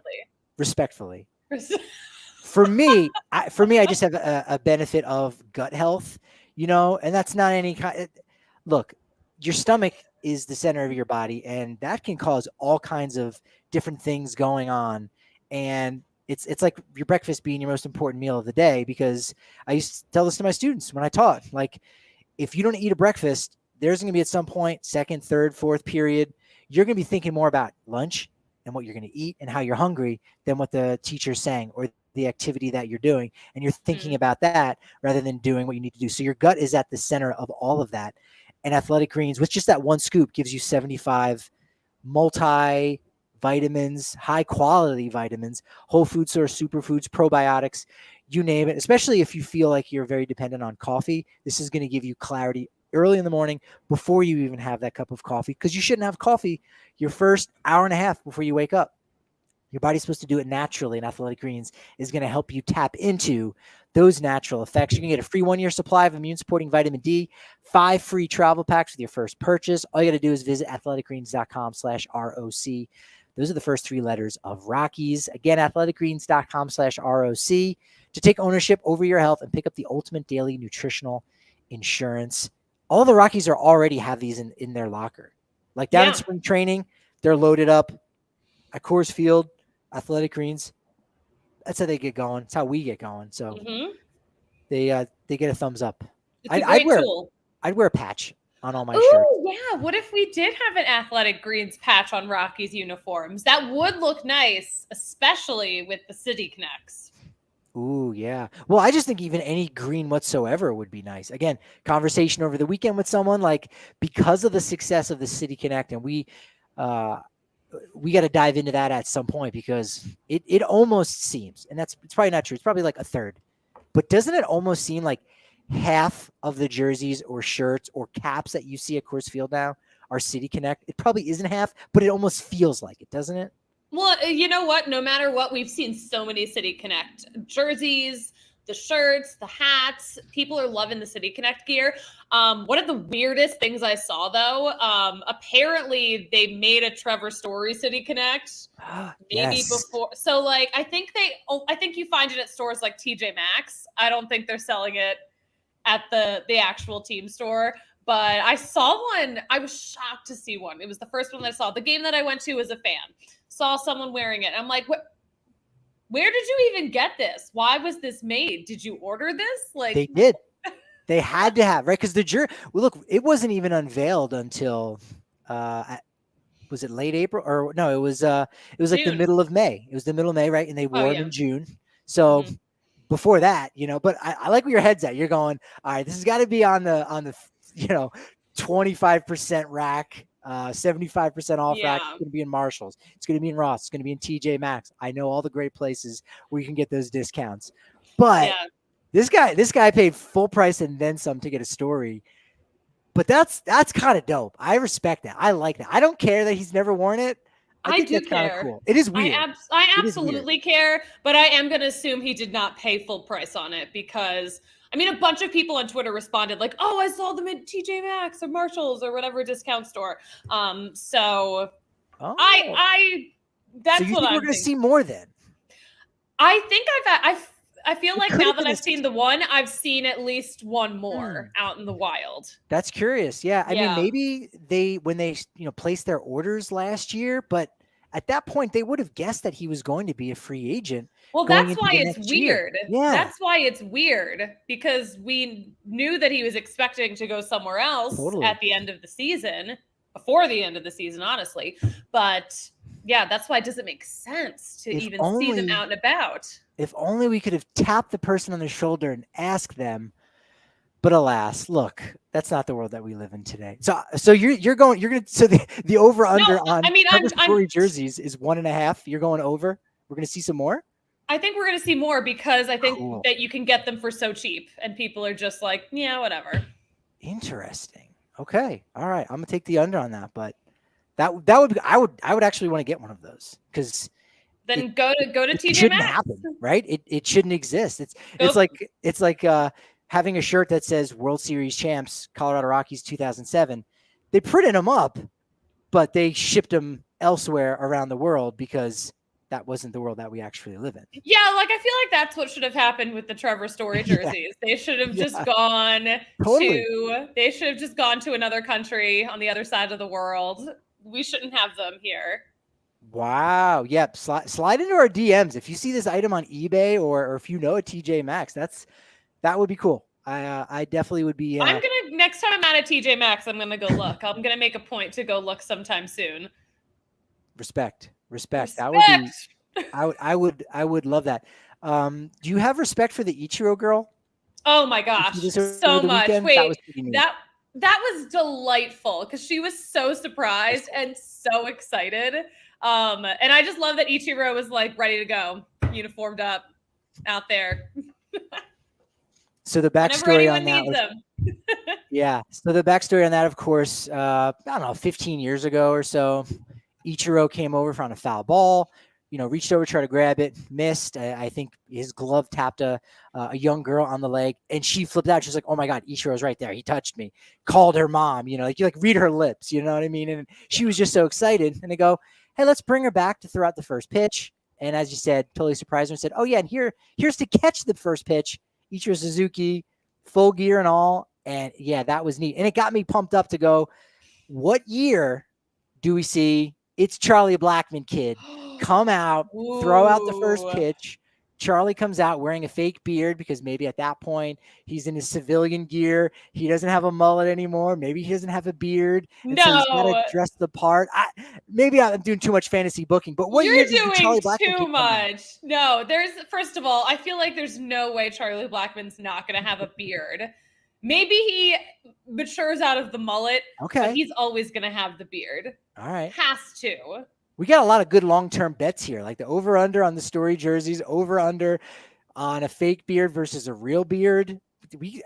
respectfully. For me, I just have a benefit of gut health, and that's not any kind. Look, your stomach is the center of your body, and that can cause all kinds of different things going on. And it's like your breakfast being your most important meal of the day, because I used to tell this to my students when I taught, like, if you don't eat a breakfast, there's going to be at some point, second, third, fourth period, you're going to be thinking more about lunch and what you're going to eat and how you're hungry than what the teacher's saying or the activity that you're doing. And you're thinking about that rather than doing what you need to do. So your gut is at the center of all of that. And Athletic Greens, with just that one scoop, gives you 75 multi-vitamins, high-quality vitamins, whole food source, superfoods, probiotics, you name it. Especially if you feel like you're very dependent on coffee, this is going to give you clarity early in the morning before you even have that cup of coffee, because you shouldn't have coffee your first hour and a half before you wake up. Your body's supposed to do it naturally, and Athletic Greens is going to help you tap into those natural effects. You can get a free 1-year supply of immune-supporting vitamin D, 5 free travel packs with your first purchase. All you got to do is visit athleticgreens.com/ROC. Those are the first 3 letters of Rockies. Again, athleticgreens.com/ROC to take ownership over your health and pick up the ultimate daily nutritional insurance. All the Rockies already have these in their locker. Like down in spring training, they're loaded up at Coors Field. Athletic Greens, that's how they get going. It's how we get going. So they get a thumbs up. It's a great tool. I'd wear a patch on all my shirts. Yeah. What if we did have an Athletic Greens patch on Rockies uniforms? That would look nice, especially with the City Connects. Ooh, yeah. Well, I just think even any green whatsoever would be nice. Again, conversation over the weekend with someone, like, because of the success of the City Connect, and we got to dive into that at some point, because it almost seems, and it's probably not true, it's probably like a third, but doesn't it almost seem like half of the jerseys or shirts or caps that you see at Coors Field now are City Connect? It probably isn't half, but it almost feels like it, doesn't it? Well, you know what? No matter what, we've seen so many City Connect jerseys, the shirts, the hats. People are loving the City Connect gear. One of the weirdest things I saw, though, apparently they made a Trevor Story City Connect maybe before. So, like, I think you find it at stores like TJ Maxx. I don't think they're selling it at the actual team store. But I saw one. I was shocked to see one. It was the first one that I saw. The game that I went to as a fan. Saw someone wearing it. I'm like, what? Where did you even get this? Why was this made? Did you order this? Like, they did. They had to have, right? Because look, it wasn't even unveiled until was it late April, or no? It was like June. the middle of May. It was the middle of May, right? And they wore it in June. So before that, but I like where your head's at. You're going, all right, this has got to be on the 25% rack. 75% off rack. It's going to be in Marshalls. It's going to be in Ross. It's going to be in TJ Maxx. I know all the great places where you can get those discounts. But this guy paid full price and then some to get a story. But that's kind of dope. I respect that. I like that. I don't care that he's never worn it. I think that's kind of cool. It is weird. I absolutely care, but I am going to assume he did not pay full price on it, because I mean, a bunch of people on Twitter responded like, "Oh, I saw them at TJ Maxx or Marshalls or whatever discount store." That's so what you think we're going to see more then? I think I feel like now that I've seen the one, I've seen at least one more out in the wild. That's curious. Yeah. I mean, maybe when they placed their orders last year, but at that point they would have guessed that he was going to be a free agent. Well, that's why it's weird. Yeah. That's why it's weird, because we knew that he was expecting to go somewhere else at the end of the season, before the end of the season, honestly. But yeah, that's why it doesn't make sense to see them out and about. If only we could have tapped the person on the shoulder and asked them. But alas, look, that's not the world that we live in today. So you're going so the over under on Story jerseys is 1.5. You're going over. We're going to see some more. I think we're going to see more because I think Cool. that you can get them for so cheap and people are just like, yeah, whatever. Interesting. Okay. All right. I'm gonna take the under on that, but that would be, I would actually want to get one of those because Then go to it TJ shouldn't Maxx. happen, right? It shouldn't exist. It's Go- like having a shirt that says World Series champs Colorado Rockies 2007. They printed them up, but they shipped them elsewhere around the world because that wasn't the world that we actually live in. Yeah, like I feel like that's what should have happened with the Trevor Story jerseys. They should have just gone Totally. they should have just gone to another country on the other side of the world. We shouldn't have them here. Wow. Yep. Slide into our DMs if you see this item on eBay or if you know a TJ Maxx. That would be cool. I definitely would be. I'm gonna next time I'm at a TJ Maxx, I'm gonna go look. I'm gonna make a point to go look sometime soon. Respect. That would be. I would love that. Do you have respect for the Ichiro girl? Oh my gosh, so much. Wait, that was delightful because she was so surprised and so excited. And I just love that Ichiro was like ready to go, uniformed up, out there. So the backstory on that was, yeah. So the backstory on that, of course, I don't know, 15 years ago or so, Ichiro came over on a foul ball, reached over, tried to grab it, missed. I think his glove tapped a young girl on the leg, and she flipped out. She's like, "Oh my God, Ichiro's right there. He touched me." Called her mom. You read her lips. You know what I mean? And she was just so excited. And they go, "Hey, let's bring her back to throw out the first pitch." And as you said, totally surprised her and said, "Oh yeah, and here's to catch the first pitch." Ichiro Suzuki, full gear and all. And yeah, that was neat. And it got me pumped up to go, what year do we see It's Charlie Blackmon kid come out, throw out the first pitch? Charlie comes out wearing a fake beard because maybe at that point he's in his civilian gear. He doesn't have a mullet anymore. Maybe he doesn't have a beard. And so he's got to dress the part. Maybe I'm doing too much fantasy booking, but what year does Charlie Blackmon too much? No, first of all, I feel like there's no way Charlie Blackmon's not going to have a beard. Maybe he matures out of the mullet. Okay. But he's always going to have the beard. All right. Has to. We got a lot of good long-term bets here, like the over-under on the Story jerseys, over-under on a fake beard versus a real beard.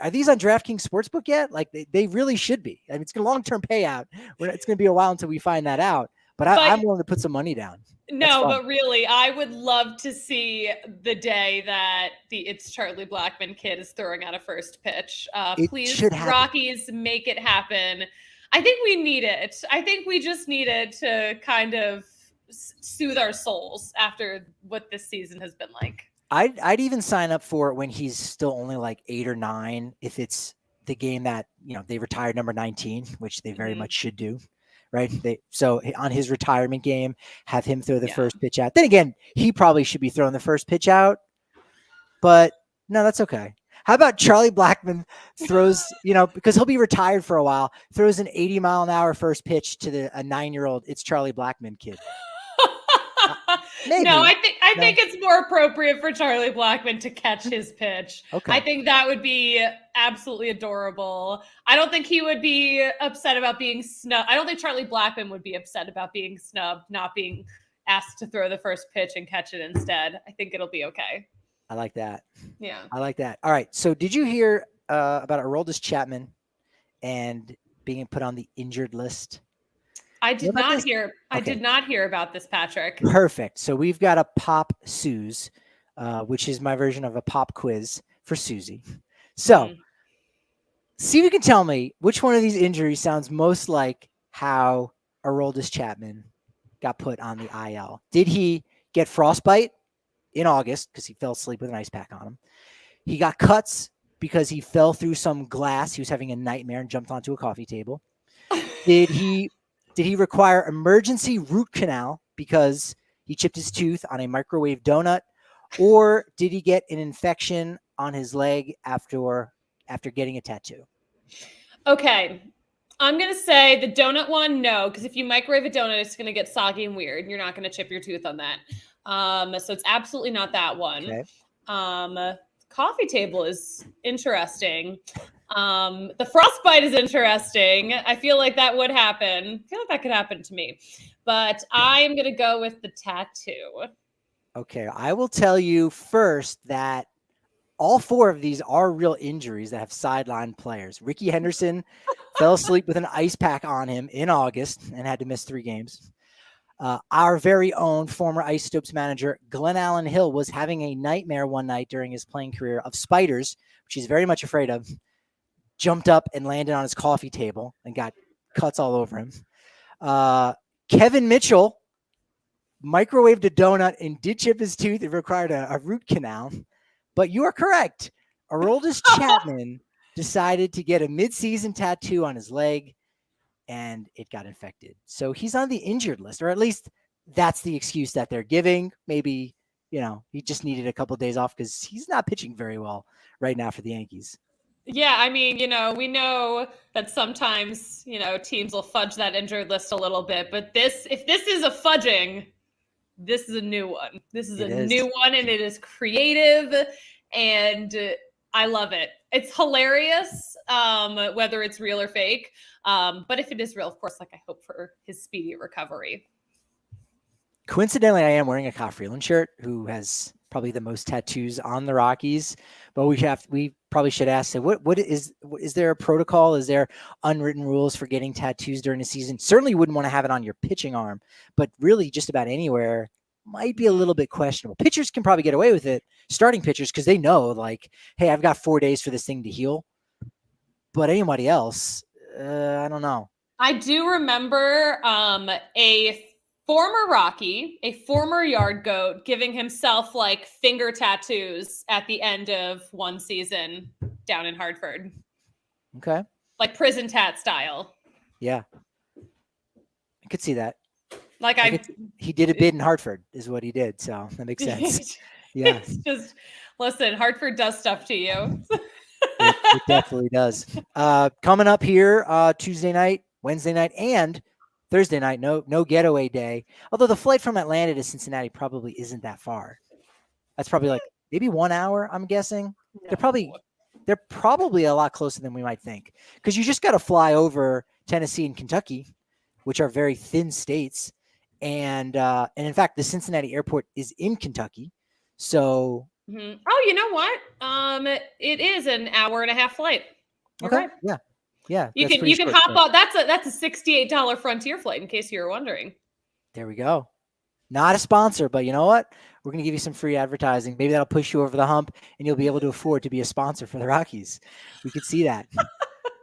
Are these on DraftKings Sportsbook yet? Like they really should be. I mean, it's a long-term payout. It's going to be a while until we find that out. But I'm willing to put some money down. No, but really, I would love to see the day that the It's Charlie Blackmon kid is throwing out a first pitch. Please, Rockies, make it happen. I think we need it. I think we just need it to kind of soothe our souls after what this season has been like. I'd even sign up for it when he's still only like 8 or 9, if it's the game that they retired number 19, which they very much should do, right? So on his retirement game, have him throw the first pitch out. Then again, he probably should be throwing the first pitch out, but no, that's okay. How about Charlie Blackmon throws, because he'll be retired for a while, throws an 80-mile-an-hour first pitch to a 9-year-old It's Charlie Blackmon kid. Maybe. No, I think it's more appropriate for Charlie Blackmon to catch his pitch. Okay. I think that would be absolutely adorable. I don't think he would be upset about being snubbed. I don't think Charlie Blackmon would be upset about being snubbed, not being asked to throw the first pitch and catch it instead. I think it'll be okay. I like that. Yeah. I like that. All right. So did you hear about Aroldis Chapman and being put on the injured list? I did not hear. I did not hear about this, Patrick. Perfect. So we've got a pop Suze, which is my version of a pop quiz for Susie. So see if you can tell me which one of these injuries sounds most like how Aroldis Chapman got put on the IL. Did he get frostbite in August because he fell asleep with an ice pack on him? He got cuts because he fell through some glass. He was having a nightmare and jumped onto a coffee table. Did he require emergency root canal because he chipped his tooth on a microwave donut? Or did he get an infection on his leg after getting a tattoo? Okay. I'm going to say the donut one, no, because if you microwave a donut, it's going to get soggy and weird. And you're not going to chip your tooth on that. So it's absolutely not that one. Okay. Coffee table is interesting. The frostbite is interesting. I feel like that would happen. I feel like that could happen to me. But I am going to go with the tattoo. Okay, I will tell you first that all 4 of these are real injuries that have sidelined players. Ricky Henderson fell asleep with an ice pack on him in August and had to miss 3 games. Our very own former Ice Stoops manager, Glenn Allen Hill, was having a nightmare one night during his playing career of spiders, which he's very much afraid of, jumped up and landed on his coffee table and got cuts all over him. Kevin Mitchell microwaved a donut and did chip his tooth. It required a root canal. But you are correct. Aroldis Chapman decided to get a midseason tattoo on his leg, and it got infected. So he's on the injured list, or at least that's the excuse that they're giving. Maybe, he just needed a couple of days off because he's not pitching very well right now for the Yankees. Yeah, I mean, we know that sometimes, teams will fudge that injured list a little bit, but if this is a fudging, this is a new one. This is new one, and it is creative, and I love it. It's hilarious, whether it's real or fake. But if it is real, of course, I hope for his speedy recovery. Coincidentally, I am wearing a Kyle Freeland shirt, who has probably the most tattoos on the Rockies. But we probably should ask, what is there a protocol? Is there unwritten rules for getting tattoos during the season? Certainly wouldn't want to have it on your pitching arm, but really just about anywhere might be a little bit questionable. Pitchers can probably get away with it, starting pitchers, because they know, hey, I've got 4 days for this thing to heal. But anybody else, I don't know. I do remember a former Rocky, a former yard goat, giving himself finger tattoos at the end of one season down in Hartford. Okay. Like prison tat style. Yeah. I could see that. He did a bid in Hartford is what he did. So that makes sense. Yeah. It's just, listen, Hartford does stuff to you. It definitely does. Coming up here Tuesday night, Wednesday night, and Thursday night, no getaway day. Although the flight from Atlanta to Cincinnati probably isn't that far. That's probably maybe 1 hour, I'm guessing. No. They're probably a lot closer than we might think, because you just got to fly over Tennessee and Kentucky, which are very thin states. And in fact, the Cincinnati airport is in Kentucky. So Oh, you know what? It is an hour and a half flight. You're okay. Right. Yeah. Yeah. You can hop on. That's a $68 Frontier flight, in case you were wondering. There we go. Not a sponsor, but you know what? We're going to give you some free advertising. Maybe that'll push you over the hump and you'll be able to afford to be a sponsor for the Rockies. We could see that.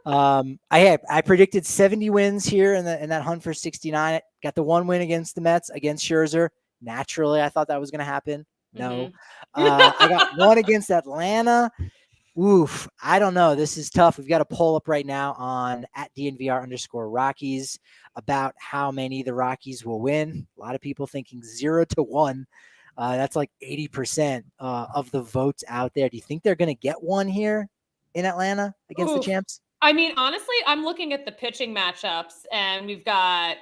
I predicted 70 wins here in that hunt for 69. Got the 1 win against the Mets, against Scherzer. Naturally, I thought that was going to happen. No. I got 1 against Atlanta. Oof. I don't know. This is tough. We've got a poll up right now on @DNVR_Rockies about how many the Rockies will win. A lot of people thinking 0-1. That's 80% of the votes out there. Do you think they're going to get 1 here in Atlanta against the champs? I mean, honestly, I'm looking at the pitching matchups, and we've got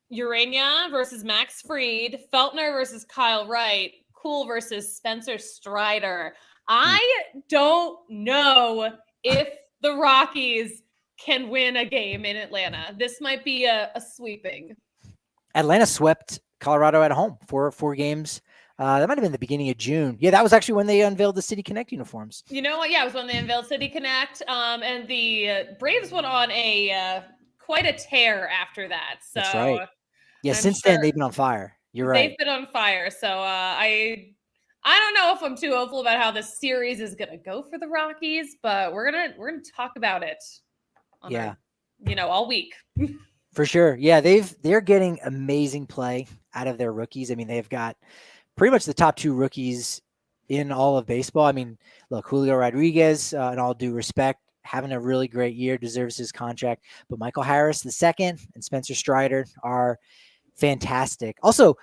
Urania versus Max Fried, Feltner versus Kyle Wright, Cool versus Spencer Strider. I don't know if the Rockies can win a game in Atlanta. This might be a sweeping. Atlanta swept Colorado at home for 4 games. That might have been the beginning of June. Yeah, that was actually when they unveiled the City Connect uniforms. You know what? Yeah, it was when they unveiled City Connect. And the Braves went on quite a tear after that. So that's right. Yeah, since then they've been on fire. You're right. They've been on fire. So I don't know if I'm too hopeful about how this series is going to go for the Rockies, but we're gonna talk about it. All week. For sure. Yeah, they're getting amazing play out of their rookies. I mean, they've got pretty much the top 2 rookies in all of baseball. I mean, look, Julio Rodriguez, in all due respect, having a really great year, deserves his contract. But Michael Harris II and Spencer Strider are fantastic. Also,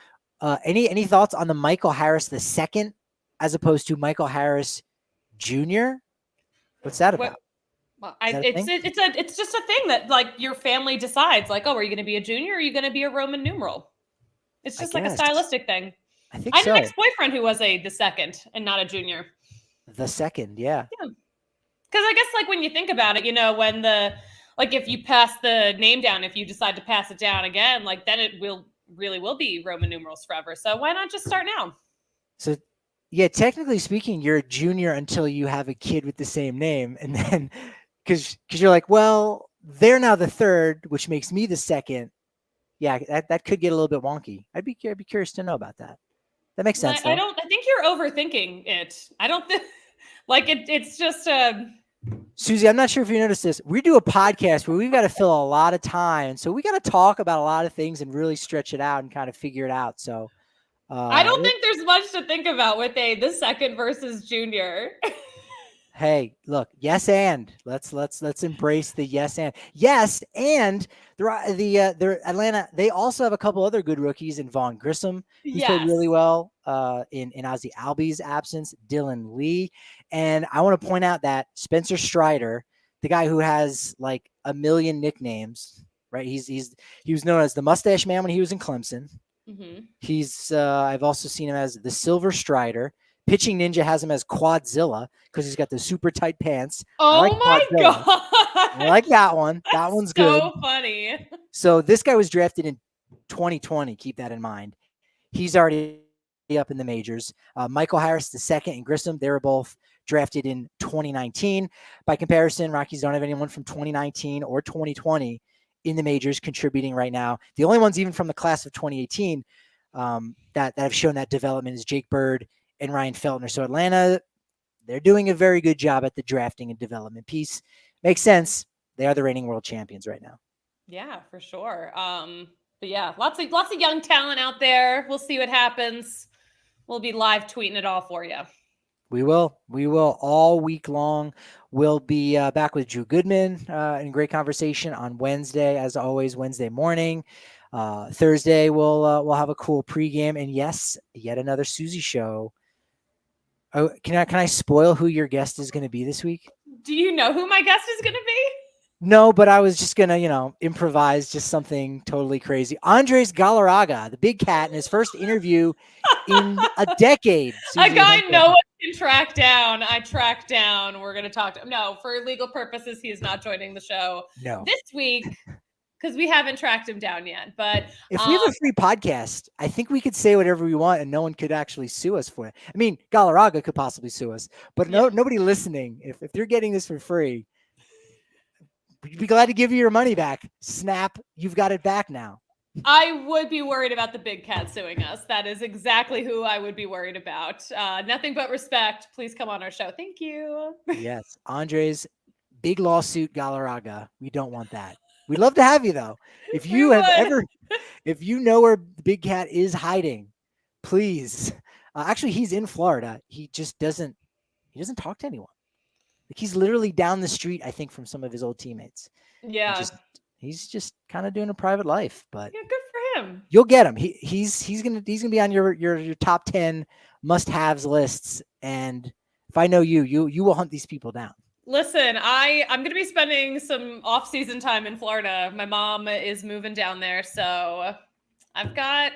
any thoughts on the Michael Harris II as opposed to Michael Harris Jr.? What's that about? Well, it's just a thing that your family decides. Are you going to be a junior or are you going to be a Roman numeral? It's just a stylistic thing. I think I had an ex-boyfriend who was the second and not a junior. The second, yeah. Yeah. Because I guess when you think about it, when if you pass the name down, if you decide to pass it down again, then it will be Roman numerals forever. So why not just start now? So, yeah, technically speaking, you're a junior until you have a kid with the same name. And then because you're like, well, they're now the third, which makes me the second. Yeah, that could get a little bit wonky. I'd be curious to know about that. That makes sense, though. I think you're overthinking it. I don't think like it's just Susie, I'm not sure if you noticed this. We do a podcast where we've got to fill a lot of time. So we got to talk about a lot of things and really stretch it out and kind of figure it out. So I don't think there's much to think about with the second versus junior. Hey, look, yes, and let's embrace the yes and the Atlanta. They also have a couple other good rookies in Vaughn Grissom, who's played really well in Ozzie Albies' absence, Dylan Lee, and I want to point out that Spencer Strider, the guy who has like a million nicknames, right? He was known as the Mustache Man when he was in Clemson. Mm-hmm. I've also seen him as the Silver Strider. Pitching Ninja has him as Quadzilla because he's got the super tight pants. Oh my God. I like that one. That one's good. So funny. So this guy was drafted in 2020. Keep that in mind. He's already up in the majors. Michael Harris II and Grissom, they were both drafted in 2019. By comparison, Rockies don't have anyone from 2019 or 2020 in the majors contributing right now. The only ones even from the class of 2018 that have shown that development is Jake Bird and Ryan Feltner. So Atlanta, they're doing a very good job at the drafting and development piece. Makes sense. They are the reigning world champions right now. Yeah, for sure. But yeah, lots of young talent out there. We'll see what happens. We'll be live tweeting it all for you. We will all week long. We'll be back with Drew Goodman in great conversation on Wednesday, as always, Wednesday morning. Thursday we'll have a cool pregame, and yes, yet another Susie show. Oh, can I spoil who your guest is going to be this week? Do you know who my guest is going to be? No, but I was just going to, improvise just something totally crazy. Andres Galarraga, the big cat, in his first interview in a decade. A guy no one can track down. I tracked down. We're going to talk to him. No, for legal purposes, he is not joining the show this week because we haven't tracked him down yet. But if we have a free podcast, I think we could say whatever we want and no one could actually sue us for it. I mean, Galarraga could possibly sue us, but nobody listening, if they're getting this for free, we'd be glad to give you your money back. Snap, you've got it back now. I would be worried about the big cat suing us. That is exactly who I would be worried about. Nothing but respect. Please come on our show. Thank you. Yes, Andres, big lawsuit, Galarraga. We don't want that. We'd love to have you though. If you if you know where the big cat is hiding, please. Actually, he's in Florida. He just doesn't talk to anyone. Like he's literally down the street, I think, from some of his old teammates. Yeah. He's just kind of doing a private life, but yeah, good for him. You'll get him. He's gonna be on your top 10 must-haves lists. And if I know you will hunt these people down. Listen, I'm going to be spending some off-season time in Florida. My mom is moving down there, so I've got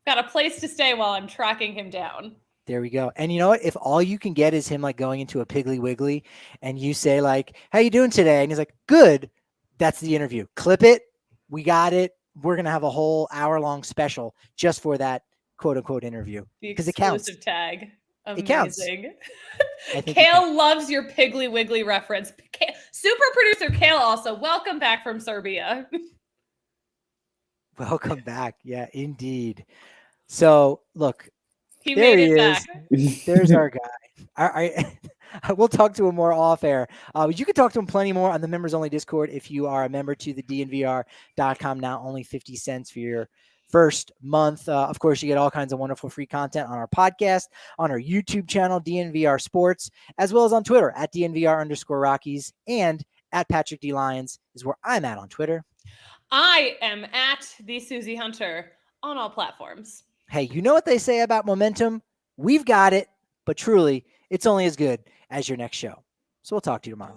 a place to stay while I'm tracking him down. There we go. And you know what? If all you can get is him like going into a Piggly Wiggly and you say like, "How you doing today?" and he's like, "Good." That's the interview. Clip it. We got it. We're going to have a whole hour-long special just for that quote-unquote interview because it counts. The exclusive tag. Amazing. It counts. Kale loves your Piggly Wiggly reference. Super producer Kale also. Welcome back from Serbia. Welcome back. Yeah, indeed. So, look. He made it back. There's our guy. We'll talk to him more off air. You can talk to him plenty more on the members only Discord if you are a member to the DNVR.com. Now only 50 cents for your first month. Of course, you get all kinds of wonderful free content on our podcast, on our YouTube channel, DNVR Sports, as well as on Twitter at DNVR_Rockies and at Patrick D. Lyons is where I'm at on Twitter. I am at the Susie Hunter on all platforms. Hey, you know what they say about momentum? We've got it, but truly, it's only as good as your next show. So we'll talk to you tomorrow.